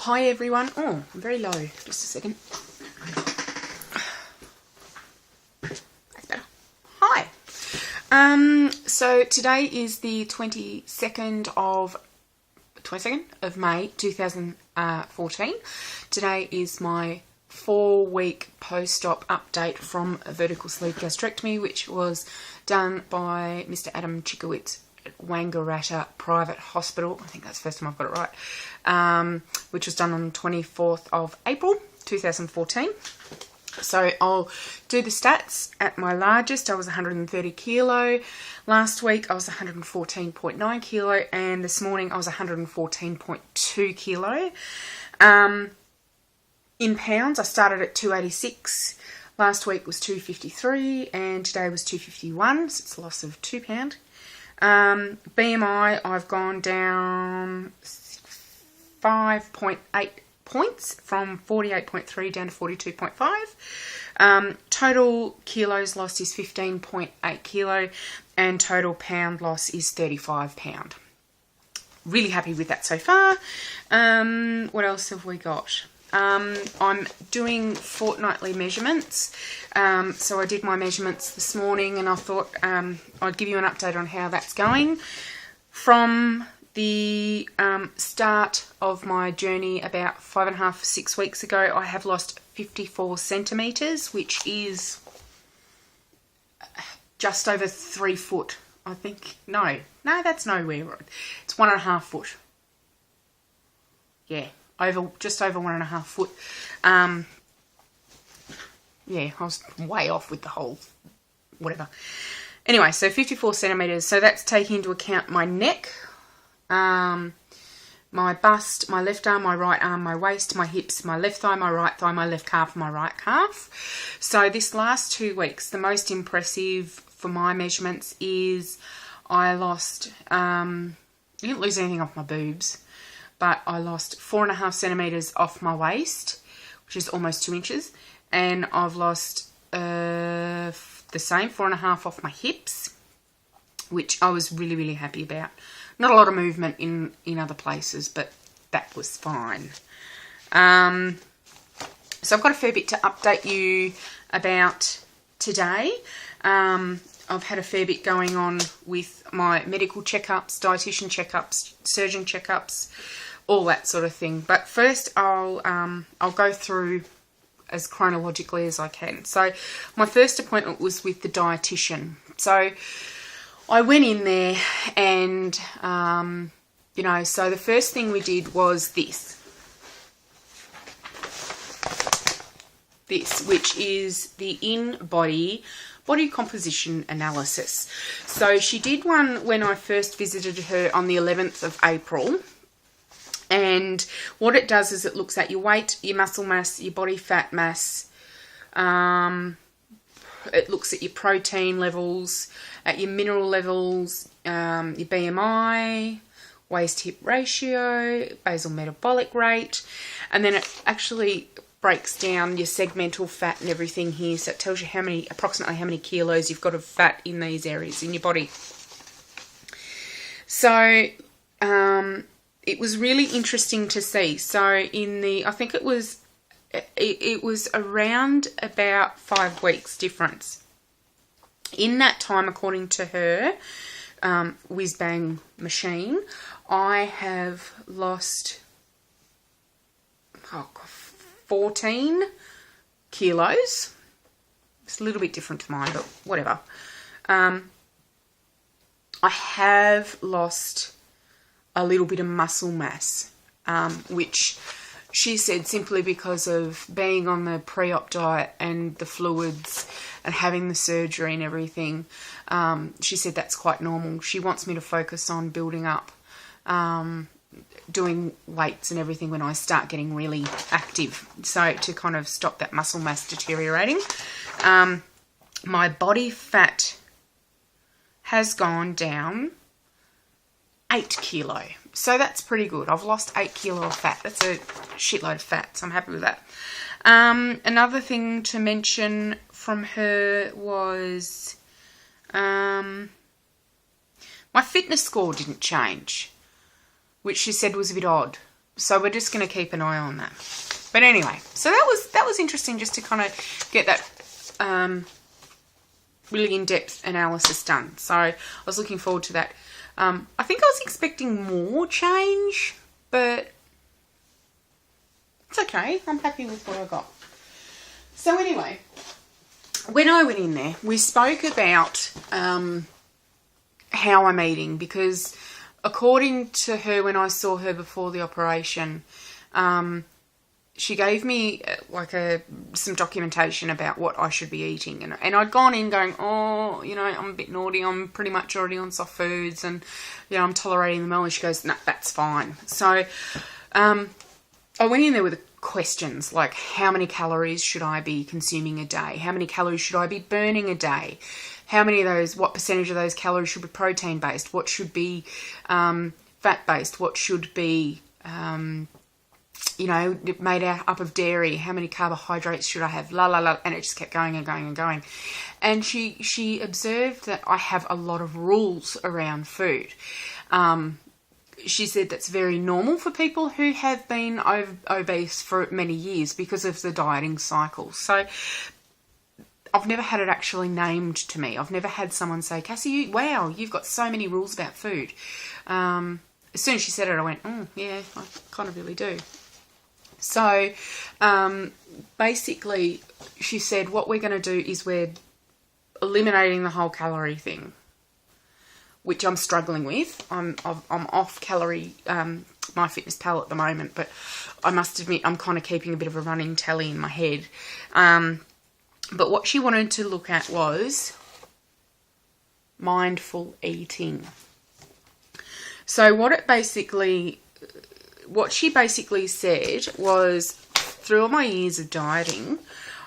Hi everyone. Oh, I'm very low. Just a second. That's better. Hi. So today is the 22nd of May 2014. Today is my 4-week post-op update from a vertical sleeve gastrectomy, which was done by Mr. Adam Chikowitz at Wangaratta Private Hospital. I think that's the first time I've got it right. Which was done on the 24th of April 2014. So I'll do the stats. At my largest, I was 130 kilo. Last week, I was 114.9 kilo. And this morning, I was 114.2 kilo. In pounds, I started at 286. Last week was 253. And today was 251. So it's a loss of £2. BMI, I've gone down 5.8 points from 48.3 down to 42.5. Total kilos lost is 15.8 kilo and total pound loss is 35 pound. Really happy with that so far. What else have we got? I'm doing fortnightly measurements. So I did my measurements this morning and I thought I'd give you an update on how that's going. From the start of my journey about 5.5, 6 weeks ago, I have lost 54 centimetres, which is just over 3 foot, I think. No, that's nowhere. It's 1.5 foot. Yeah, just over 1.5 foot. Yeah, I was way off with the whole whatever. Anyway, so 54 centimetres. So that's taking into account my neck, my bust, my left arm, my right arm, my waist, my hips, my left thigh, my right thigh, my left calf, my right calf. So this last 2 weeks, the most impressive for my measurements is I lost, I didn't lose anything off my boobs, but I lost 4.5 centimetres off my waist, which is almost 2 inches. And I've lost the same, 4.5 off my hips, which I was really, really happy about. Not a lot of movement in other places, but that was fine. So I've got a fair bit to update you about today. I've had a fair bit going on with my medical checkups, dietitian checkups, surgeon checkups, all that sort of thing. But first, I'll go through as chronologically as I can. So my first appointment was with the dietitian. So I went in there and, so the first thing we did was this, which is the in-body body composition analysis. So she did one when I first visited her on the 11th of April. And what it does is it looks at your weight, your muscle mass, your body fat mass. It looks at your protein levels, at your mineral levels, your BMI, waist-hip ratio, basal metabolic rate. And then it actually breaks down your segmental fat and everything here. So it tells you approximately how many kilos you've got of fat in these areas in your body. So, it was really interesting to see. So I think it was around about 5 weeks difference. In that time, according to her whiz-bang machine, I have lost 14 kilos. It's a little bit different to mine, but whatever. I have lost a little bit of muscle mass, which she said simply because of being on the pre-op diet and the fluids and having the surgery and everything. She said that's quite normal. She wants me to focus on building up, doing weights and everything when I start getting really active. So to kind of stop that muscle mass deteriorating. My body fat has gone down 8 kilo. So that's pretty good. I've lost 8 kilo of fat. That's a shitload of fat, so I'm happy with that. Another thing to mention from her was my fitness score didn't change, which she said was a bit odd. So we're just going to keep an eye on that. But anyway, so that was interesting just to kind of get that really in-depth analysis done. So I was looking forward to that. I think I was expecting more change, but it's okay. I'm happy with what I got. So anyway, when I went in there, we spoke about how I'm eating, because according to her, when I saw her before the operation, she gave me some documentation about what I should be eating. And I'd gone in going, oh, you know, I'm a bit naughty. I'm pretty much already on soft foods and, you know, I'm tolerating them all. And she goes, no, that's fine. So I went in there with questions like, how many calories should I be consuming a day? How many calories should I be burning a day? How many of those, what percentage of those calories should be protein-based? What should be fat-based? What should be, you know, made up of dairy? How many carbohydrates should I have? La, la, la. And it just kept going and going and going. And she observed that I have a lot of rules around food. She said that's very normal for people who have been obese for many years because of the dieting cycle. So I've never had it actually named to me. I've never had someone say, Cassie, wow, you've got so many rules about food. As soon as she said it, I went, yeah, I kind of really do. So basically, she said, what we're going to do is we're eliminating the whole calorie thing, which I'm struggling with. I'm off calorie, MyFitnessPal at the moment, but I must admit I'm kind of keeping a bit of a running tally in my head. But what she wanted to look at was mindful eating. So what she basically said was, through all my years of dieting,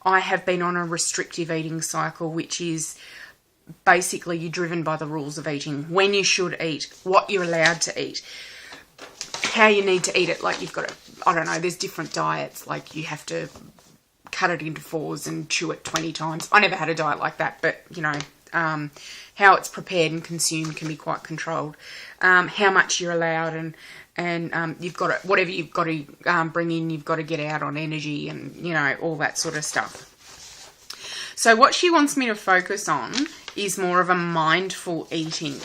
I have been on a restrictive eating cycle, which is basically you're driven by the rules of eating, when you should eat, what you're allowed to eat, how you need to eat it. Like you've got to, I don't know, there's different diets, like you have to cut it into 4s and chew it 20 times. I never had a diet like that, but you know, how it's prepared and consumed can be quite controlled. How much you're allowed, and you've got to, whatever you've got to bring in, you've got to get out on energy, and you know, all that sort of stuff. So what she wants me to focus on is more of a mindful eating.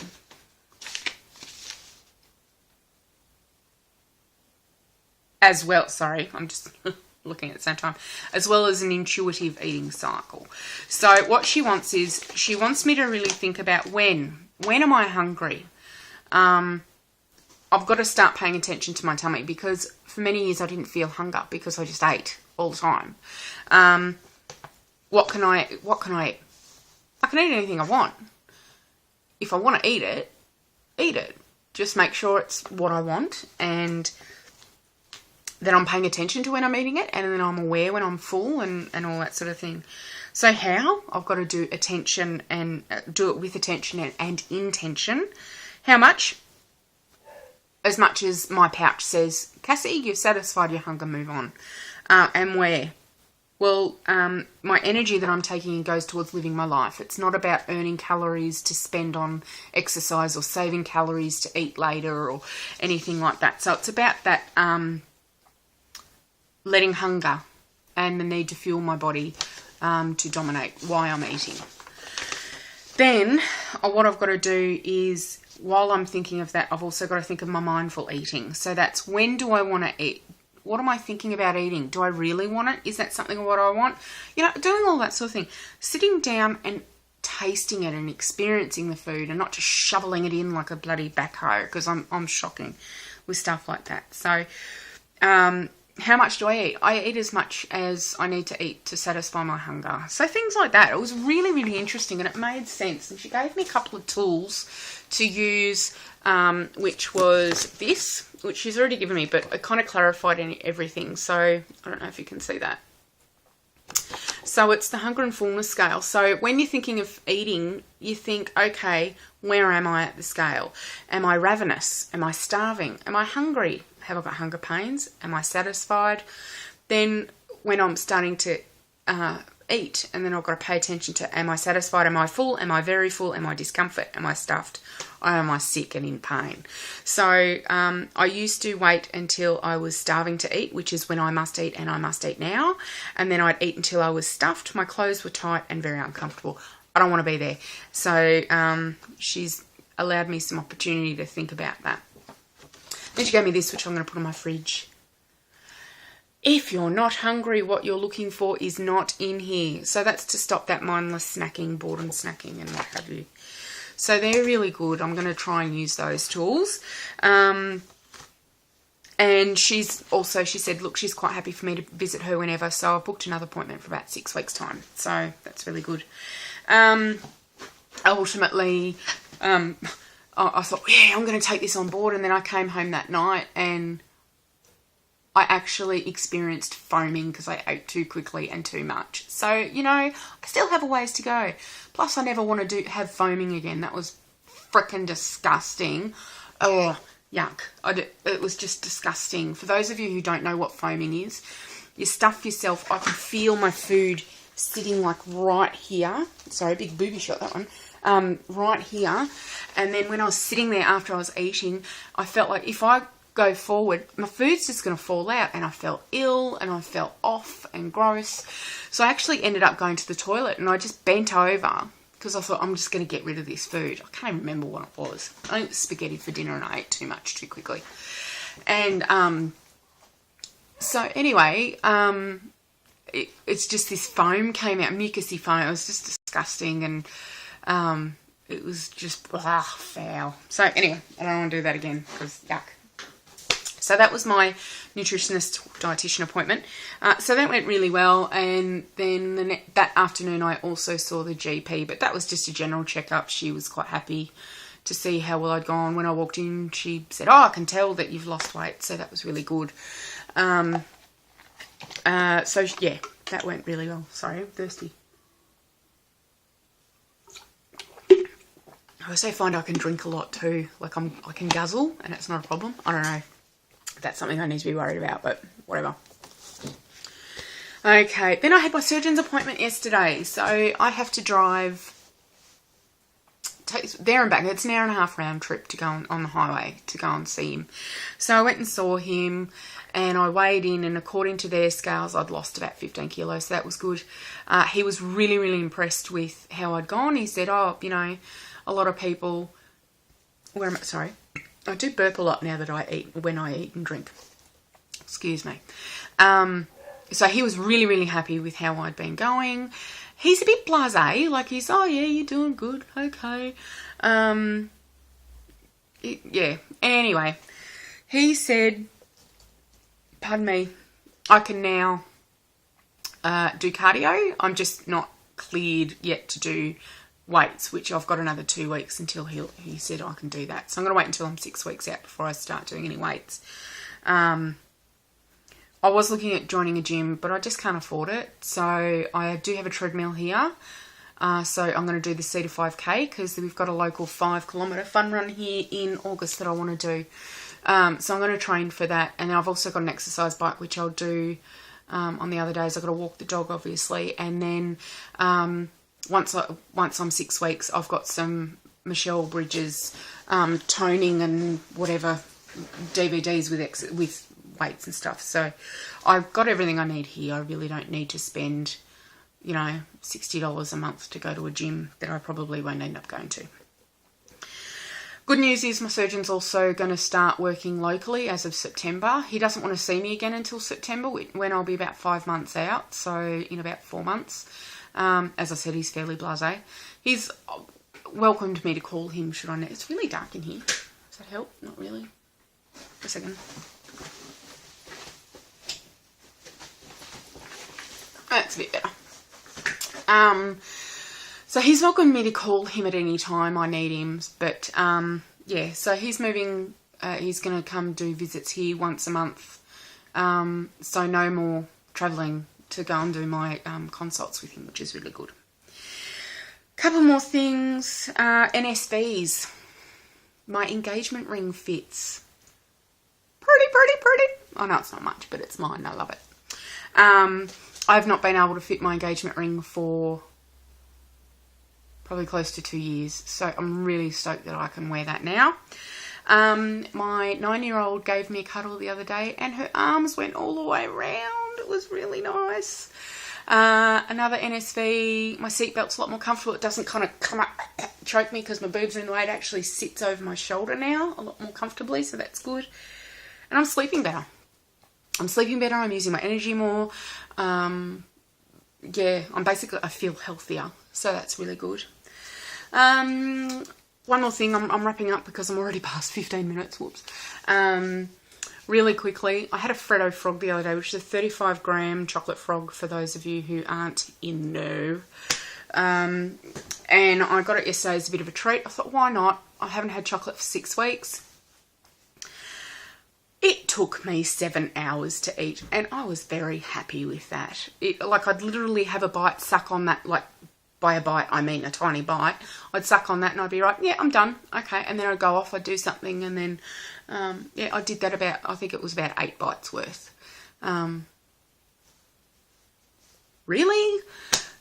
As well, sorry, I'm just looking at the same time, as well as an intuitive eating cycle. So what she wants is, she wants me to really think about when am I hungry? I've got to start paying attention to my tummy, because for many years I didn't feel hunger because I just ate all the time. What can I eat? I can eat anything I want. If I want to eat it. Just make sure it's what I want, and then I'm paying attention to when I'm eating it, and then I'm aware when I'm full and all that sort of thing. So how? I've got to do attention and do it with attention and intention. How much? As much as my pouch says, Cassie, you've satisfied your hunger, move on. And where? Well, my energy that I'm taking in goes towards living my life. It's not about earning calories to spend on exercise or saving calories to eat later or anything like that. So it's about that letting hunger and the need to fuel my body to dominate why I'm eating. Then what I've got to do is, while I'm thinking of that, I've also got to think of my mindful eating. So that's, when do I want to eat? What am I thinking about eating? Do I really want it? Is that something what I want? You know, doing all that sort of thing. Sitting down and tasting it and experiencing the food, and not just shoveling it in like a bloody backhoe, because I'm shocking with stuff like that. So how much do I eat? I eat as much as I need to eat to satisfy my hunger. So things like that. It was really, really interesting, and it made sense. And she gave me a couple of tools to use, which was this, which she's already given me, but it kind of clarified everything. So I don't know if you can see that. So it's the hunger and fullness scale. So when you're thinking of eating, you think, okay, where am I at the scale? Am I ravenous? Am I starving? Am I hungry? Have I got hunger pains? Am I satisfied? Then when I'm starting to eat, and then I've got to pay attention to, am I satisfied? Am I full? Am I very full? Am I discomfort? Am I stuffed? Or am I sick and in pain? So I used to wait until I was starving to eat, which is when I must eat and I must eat now. And then I'd eat until I was stuffed. My clothes were tight and very uncomfortable. I don't want to be there. So she's allowed me some opportunity to think about that. Then she gave me this, which I'm going to put on my fridge. If you're not hungry, what you're looking for is not in here. So that's to stop that mindless snacking, boredom snacking and what have you. So they're really good. I'm going to try and use those tools. And she said, look, she's quite happy for me to visit her whenever. So I've booked another appointment for about 6 weeks' time. So that's really good. Ultimately, I thought, yeah, I'm going to take this on board. And then I came home that night and I actually experienced foaming because I ate too quickly and too much. So, you know, I still have a ways to go. Plus, I never want to have foaming again. That was frickin' disgusting. Oh, yuck. It was just disgusting. For those of you who don't know what foaming is, you stuff yourself. I could feel my food sitting like right here. Sorry, big booby shot, that one. Right here. And then when I was sitting there after I was eating, I felt like if I go forward, my food's just going to fall out, and I felt ill and I felt off and gross. So I actually ended up going to the toilet and I just bent over because I thought, I'm just going to get rid of this food. I can't even remember what it was. I think it was spaghetti for dinner and I ate too much too quickly. And so anyway, it's just this foam came out, mucousy foam. It was just disgusting, and it was just foul. So anyway, I don't want to do that again because yuck. So that was my nutritionist dietitian appointment. So that went really well. And then that afternoon I also saw the GP, but that was just a general checkup. She was quite happy to see how well I'd gone. When I walked in, she said, oh, I can tell that you've lost weight. So that was really good. So yeah, that went really well. Sorry, I'm thirsty. I also find I can drink a lot too. Like I can guzzle and it's not a problem. I don't know. That's something I need to be worried about, but whatever. Okay, then I had my surgeon's appointment yesterday, so I have to drive there and back. It's an hour and a half round trip to go on the highway to go and see him. So I went and saw him, and I weighed in, and according to their scales, I'd lost about 15 kilos, so that was good. He was really, really impressed with how I'd gone. He said, oh, you know, a lot of people... Sorry. I do burp a lot now that I eat, when I eat and drink. Excuse me. So he was really, really happy with how I'd been going. He's a bit blasé, like he's, oh yeah, you're doing good, okay. Yeah, anyway, he said, pardon me, I can now do cardio. I'm just not cleared yet to do weights, which I've got another 2 weeks until he said I can do that. So I'm going to wait until I'm 6 weeks out before I start doing any weights. I was looking at joining a gym, but I just can't afford it. So I do have a treadmill here. So I'm going to do the Cedar 5K because we've got a local 5-kilometre fun run here in August that I want to do. So I'm going to train for that. And I've also got an exercise bike, which I'll do on the other days. I've got to walk the dog, obviously. And then... Once I'm 6 weeks, I've got some Michelle Bridges toning and whatever DVDs with weights and stuff. So I've got everything I need here. I really don't need to spend, you know, $60 a month to go to a gym that I probably won't end up going to. Good news is my surgeon's also going to start working locally as of September. He doesn't want to see me again until September, when I'll be about 5 months out, so in about 4 months. As I said, he's fairly blasé. He's welcomed me to call him, should I know. It's really dark in here. Does that help? Not really. A second. That's a bit better. So he's welcomed me to call him at any time I need him. But, yeah, so he's moving. He's going to come do visits here once a month. So no more travelling to go and do my consults with him, which is really good. Couple more things. NSVs. My engagement ring fits. Pretty. I know it's not much, but it's mine. I love it. I've not been able to fit my engagement ring for probably close to 2 years. So I'm really stoked that I can wear that now. My 9-year-old gave me a cuddle the other day and her arms went all the way around. It was really nice. Another NSV. My seatbelt's a lot more comfortable. It doesn't kind of come up, choke me because my boobs are in the way. It actually sits over my shoulder now a lot more comfortably, so that's good. And I'm sleeping better. I'm using my energy more. Yeah, I feel healthier, so that's really good. One more thing, I'm wrapping up because I'm already past 15 minutes, whoops. Really quickly, I had a Freddo frog the other day, which is a 35-gram chocolate frog for those of you who aren't in know. And I got it yesterday as a bit of a treat. I thought, why not? I haven't had chocolate for 6 weeks. It took me 7 hours to eat, and I was very happy with that. I'd literally have a bite, suck on that, like, by a bite, I mean a tiny bite. I'd suck on that and I'd be like, yeah, I'm done. Okay. And then I'd go off, I'd do something. And then, yeah, I did that I think it was about 8 bites worth. Really?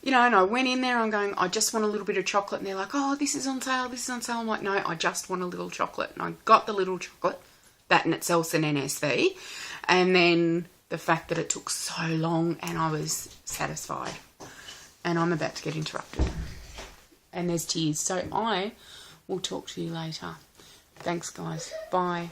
You know, and I went in there, I'm going, I just want a little bit of chocolate. And they're like, oh, this is on sale, this is on sale. I'm like, no, I just want a little chocolate. And I got the little chocolate. That in itself's an NSV. And then the fact that it took so long and I was satisfied. And I'm about to get interrupted. And there's tears. So I will talk to you later. Thanks, guys. Bye.